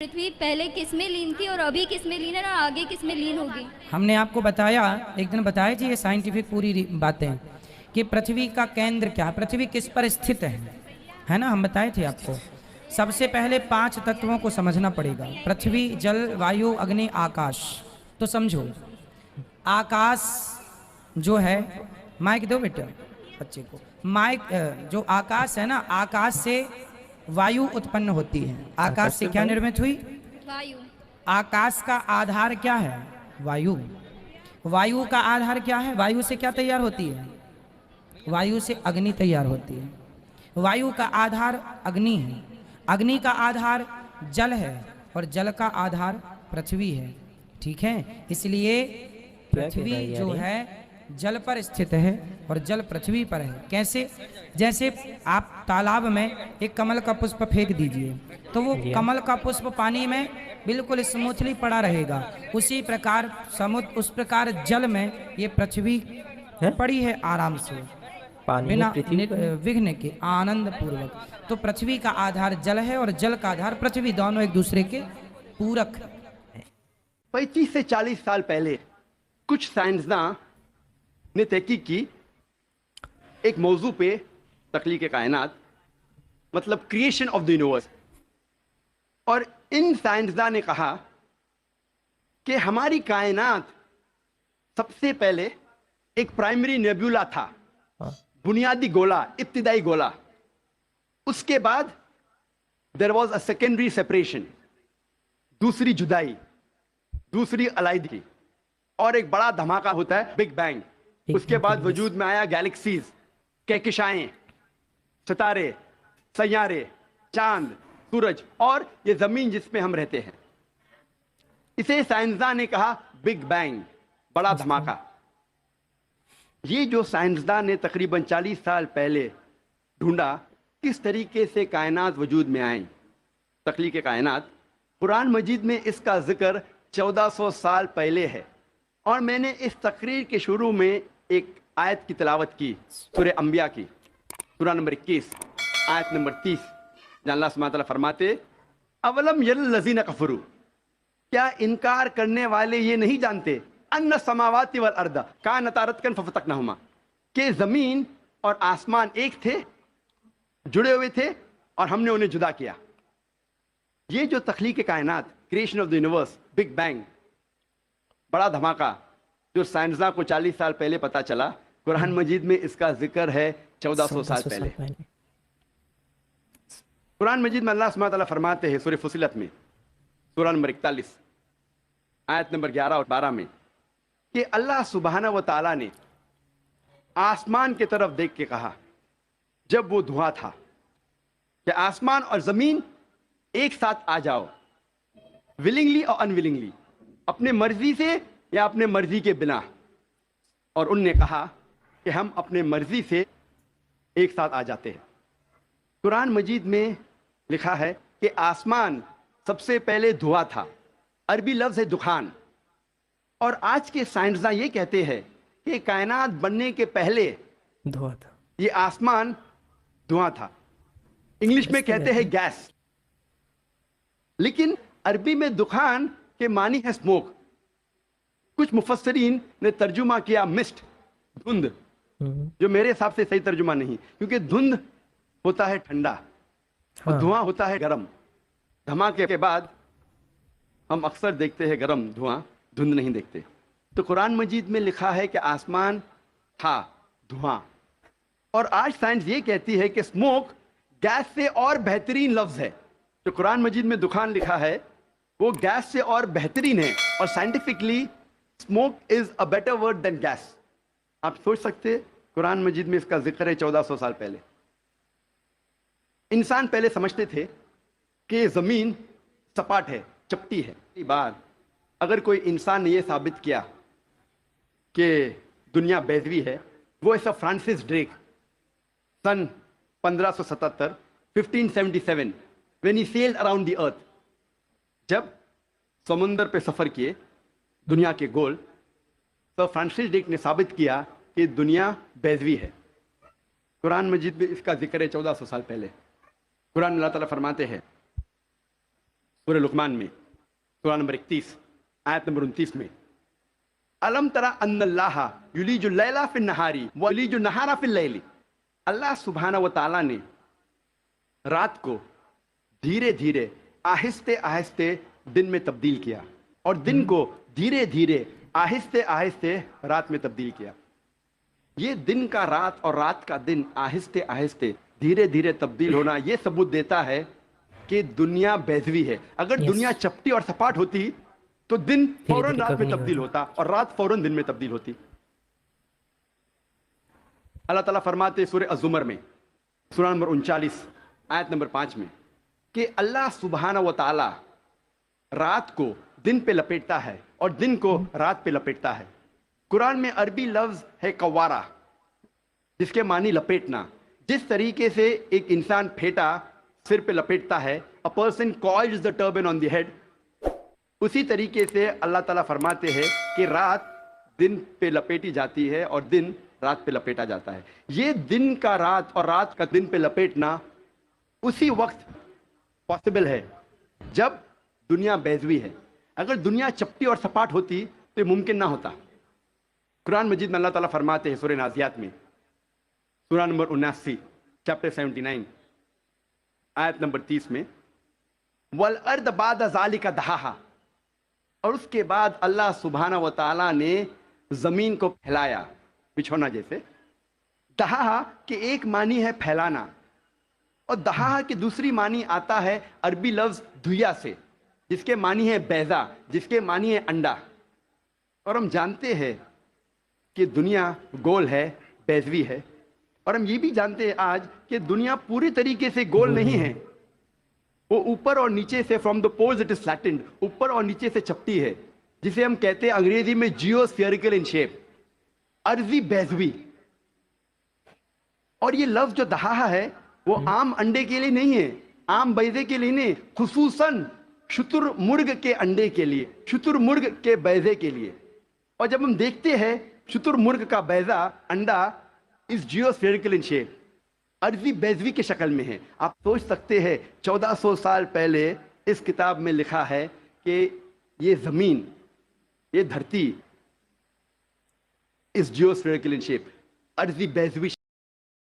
पृथ्वी पहले किस में लीन थी और अभी किस में लीन है और आगे किस में लीन होगी? हमने आपको बताया, एक दिन बताया जी, ये साइंटिफिक पूरी बातें कि पृथ्वी का केंद्र क्या, पृथ्वी किस पर स्थित है ना, हम बताए थे आपको। सबसे पहले 5 तत्वों को समझना पड़ेगा, पृथ्वी, जल, वायु, अग्नि, आकाश। तो समझो, आकाश जो है, माइक दो बेटा बच्चे को, माइक जो आकाश है ना, आकाश से वायु उत्पन्न होती है। आकाश से क्या निर्मित हुई? वायु। आकाश का आधार क्या है? वायु। वायु का आधार क्या है? वायु से क्या तैयार होती है? वायु से अग्नि तैयार होती है। वायु का आधार अग्नि है, अग्नि का आधार जल है और जल का आधार पृथ्वी है। ठीक है, इसलिए पृथ्वी जो है जल पर स्थित है और जल पृथ्वी पर है। कैसे? जैसे आप तालाब में एक कमल का पुष्प फेंक दीजिए तो वो कमल का पुष्प पानी में बिल्कुल स्मूथली पड़ा रहेगा। उसी प्रकार समुद्र, उस प्रकार जल में ये पृथ्वी पड़ी है आराम से, बिना विघ्न के, आनंद पूर्वक। तो पृथ्वी का आधार जल है और जल का आधार पृथ्वी, दोनों एक दूसरे के पूरक है। 35 से 40 साल पहले कुछ साइंसदान ने तहकीक की एक मौजू पे, तख्लीक कायनात, मतलब क्रिएशन ऑफ द यूनिवर्स। और इन साइंसदान ने कहा कि हमारी कायनात सबसे पहले एक प्राइमरी नेबुला था, बुनियादी गोला, इब्तिदाई गोला। उसके बाद there was a secondary separation, दूसरी जुदाई, दूसरी अलैदगी, और एक बड़ा धमाका होता है बिग बैंग। उसके बाद वजूद में आया गैलेक्सीज, कहकशाएं, सितारे, सैयारे, चांद, सूरज और ये जमीन जिस पे हम रहते हैं। इसे साइंसदान ने कहा बिग बैंग, बड़ा धमाका। ये जो साइंसदान ने तकरीबन 40 साल पहले ढूंढा किस तरीके से कायनात वजूद में आई, तख्लीक कायनात, कुरान मजीद में इसका जिक्र 1400 साल पहले है। और मैंने इस तकरीर के शुरू में एक आयत की तिलावत की, सूरह अंबिया की, सूरह नंबर 21 आयत नंबर 30, जहाँ अल्लाह सुब्हानहू व तआला फरमाते, अवलम यरल लज़ीना कफरू, क्या इनकार करने वाले ये नहीं जानते, अन्ना समावाति वल अर्दा कानता रतकन फफतकनहुमा, कि जमीन और आसमान एक थे, जुड़े हुए थे और हमने उन्हें जुदा किया। ये जो तख्लीक कायनात, creation of the universe, big bang, बड़ा धमाका, जो साइंसदान को 40 साल पहले पता चला, कुरान मजीद में इसका जिक्र है 1400 साल पहले। कुरान मजीद में अल्लाह सुब्हानहू व तआला फरमाते हैं सूरह फुसिलत में, सूरह नंबर 41 आयत नंबर 11 और 12 में, कि अल्लाह सुब्हानहू व तआला ने आसमान की तरफ देख के कहा जब वो धुआं था कि आसमान और जमीन एक साथ आ जाओ, विलिंगली और अनविलिंगली, अपने मर्जी से या अपने मर्जी के बिना। और उनने कहा कि हम अपने मर्जी से एक साथ आ जाते हैं। कुरान मजीद में लिखा है कि आसमान सबसे पहले धुआं था, अरबी लफ्ज है दुखान। और आज के साइंसदान ये कहते हैं कि कायनात बनने के पहले धुआं था, ये आसमान धुआं था। इंग्लिश में कहते हैं गैस, लेकिन अरबी में दुखान के मानी है स्मोक। कुछ मुफस्सरीन ने तर्जुमा किया मिस्ट, धुंध, जो मेरे हिसाब से सही तर्जुमा नहीं, क्योंकि धुंध होता है ठंडा और धुआं होता है गरम। धमाके के बाद हम अक्सर देखते हैं गरम धुआं, धुंध नहीं देखते। तो कुरान मजीद में लिखा है कि आसमान था धुआं। और आज साइंस ये कहती है कि स्मोक गैस से और बेहतरीन लफ्ज है। जो कुरान मजीद में दुखान लिखा है वो गैस से और बेहतरीन है, और scientifically smoke is a better word than gas. आप सोच सकते हैं, कुरान मजीद में इसका जिक्र है 1400 साल पहले। इंसान पहले समझते थे कि जमीन सपाट है, चपटी है। कई बार अगर कोई इंसान ने यह साबित किया कि दुनिया बेज़वी है, वो ऐसा Francis Drake sun 1577 1577 when he sailed around the earth, जब समुंदर पे सफर किए दुनिया के गोल, तो फ्रांसिस ड्रेक ने साबित किया कि दुनिया बेज़वी है। कुरान मजीद में इसका जिक्र है 1400 साल पहले। कुरान अल्लाह ताला फरमाते हैं سورہ لقمان میں سورہ نمبر 31 آیت نمبر 29 میں الم ترى ان اللہ یلیج اللیل فی النہار ویلیج النہار فی اللیل. اللہ سبحانہ و تعالیٰ نے رات کو دھیرے دھیرے آہستہ آہستہ دن میں تبدیل کیا اور دن کو دھیرے دھیرے آہستہ آہستہ رات میں تبدیل کیا. یہ دن کا رات اور رات کا دن آہستہ آہستہ دھیرے دھیرے تبدیل ہونا یہ ثبوت دیتا ہے کہ دنیا بیضوی ہے. اگر دنیا چپٹی اور سپاٹ ہوتی تو دن فوراً رات میں تبدیل ہوتا اور رات فوراً دن میں تبدیل ہوتی. اللہ تعالیٰ فرماتے سورہ الزمر میں سورہ نمبر 39 آیت نمبر 5 میں کہ اللہ سبحانہ و تعالیٰ رات کو دن پہ لپیٹتا ہے اور دن کو رات پہ لپیٹتا ہے. قرآن میں عربی لفظ ہے قوارہ جس کے معنی لپیٹنا. جس طریقے سے ایک انسان پھیٹا سر پہ لپیٹتا ہے, a person coils the turban on the head, اسی طریقے سے اللہ تعالیٰ فرماتے ہیں کہ رات دن پہ لپیٹی جاتی ہے اور دن رات پہ لپیٹا جاتا ہے. یہ دن کا رات اور رات کا دن پہ لپیٹنا اسی وقت پاسبل ہے جب دنیا بیضوی ہے. اگر دنیا چپٹی اور سپاٹ ہوتی تو یہ ممکن نہ ہوتا. قرآن مجید میں اللہ تعالیٰ فرماتے ہیں سورہ نازیات میں سورہ نمبر 79 چیپٹر 79 آیت نمبر 30 میں وَالْأَرْضَ بَعْدَ ذَلِكَ دَحَاهَا, اور اس کے بعد اللہ سبحانہ و تعالیٰ نے زمین کو پھیلایا بچھونا جیسے. دہا کہ ایک معنی ہے پھیلانا اور دہا کی دوسری معنی آتا ہے عربی لفظ دھویا سے جس کے معنی ہے بیضا, جس کے معنی ہے انڈا. اور ہم جانتے ہیں کہ دنیا گول ہے, بیضوی ہے, اور ہم یہ بھی جانتے ہیں آج کہ دنیا پوری طریقے سے گول نہیں ہے. وہ اوپر اور نیچے سے from the poles it is flattened, اوپر اور نیچے سے چپٹی ہے, جسے ہم کہتے ہیں انگریزی میں جیو اسفیریکل ان شیپ, عرضی بیضوی. اور یہ لفظ جو دہا ہے وہ عام انڈے کے لیے نہیں ہے, عام بیضے کے لیے نہیں, خصوصاً شتر مرغ کے انڈے کے لیے, شتر مرغ کے بیضے کے لیے. اور جب ہم دیکھتے ہیں شتر مرغ کا بیضا انڈا اس جیو اسفیریکل ان شیپ, عرضی بیضوی کے شکل میں ہے. آپ سوچ سکتے ہیں 1400 سال پہلے اس کتاب میں لکھا ہے کہ یہ زمین, یہ دھرتی اس جیو اسفیریکل ان شیپ, عرضی بیضوی